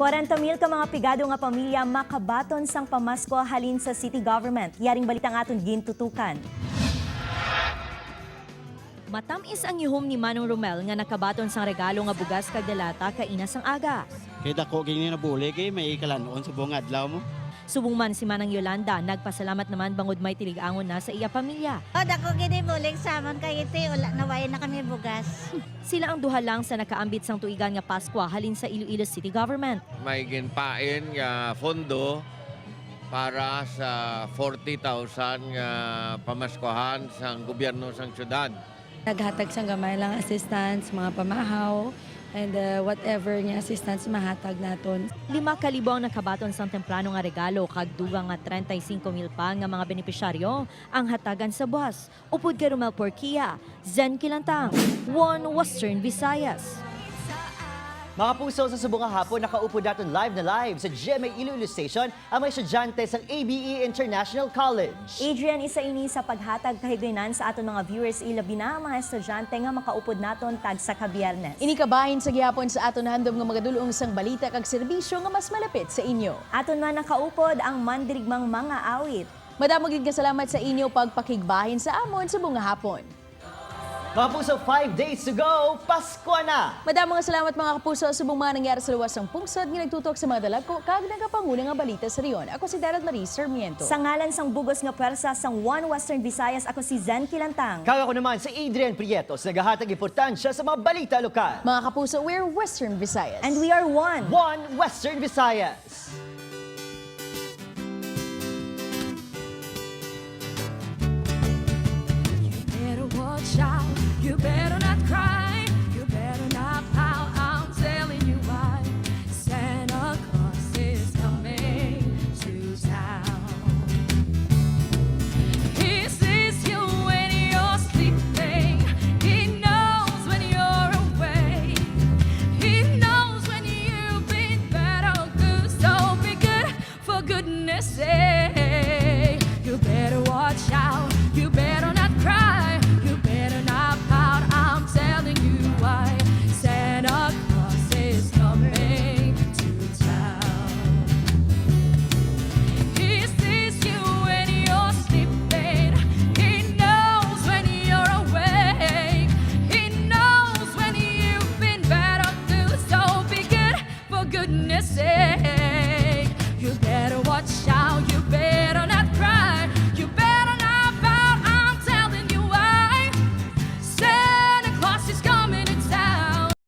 40,000 ka mga pigado nga pamilya makabaton sang pamasko halin sa city government. Yaring balitang aton gintutukan. Matamis ang ihom ni Manong Romel nga nakabaton sang regalo nga bugas kag dalata kaina sang aga. Kaya dako kini nabuli kay may ikalanon sa buong adlaw mo. Subong man si Manang Yolanda, nagpasalamat naman bangod may tiligangon na sa iya pamilya. O, dako gini bulig samon kay ito, wala naway na kami bugas. Sila ang duha lang sa nakaambit sang tuigan nga Pasko halin sa Iloilo City Government. May ginpain nga fondo para sa 40,000 nga pamaskohan sa gobyerno sang syudad. Naghatag sang gamay lang assistance, mga pamahaw, and whatever nga assistance mahatag naton. 5,000 ang nakabaton sang temprano nga regalo kag dugang nga 35,000 pa nga mga benepisyaryo ang hatagan sa buwas. Upod kay Romel Porquia, Zen Kilantang, One Western Visayas. Mga puso, sa subong nga hapon, nakaupo natin live na live sa GMA Iloilo Station ang mga estudyante sa ABE International College. Adrian, isa ini sa paghatag kahigaynan sa aton mga viewers ilabi na mga estudyante nga makaupod naton tag sa kabiyernes. Ini kabahin sa gihapon sa aton handom nga magadulong sang balita kag serbisyo nga mas malapit sa inyo. Aton man nakaupod ang mandirigmang mga awit. Madamo gid nga salamat sa inyo pagpakigbahin sa amon sa bunga hapon. Mga puso, 5 days to go, Pasko na! Madamo nga salamat mga kapuso sa mga nangyari sa luwas ng pungsod nga nagtutok sa mga dalagko kag nagapangulang nga balita sa riyon. Ako si Darad Marie Sarmiento. Sa ngalan sang bugos nga pwersa sang One Western Visayas, ako si Zen Kilantang. Kaya ko naman si Adrian Prietos, naghahatag importansya sa mga balita lokal. Mga kapuso, we're Western Visayas. And we are one. One Western Visayas!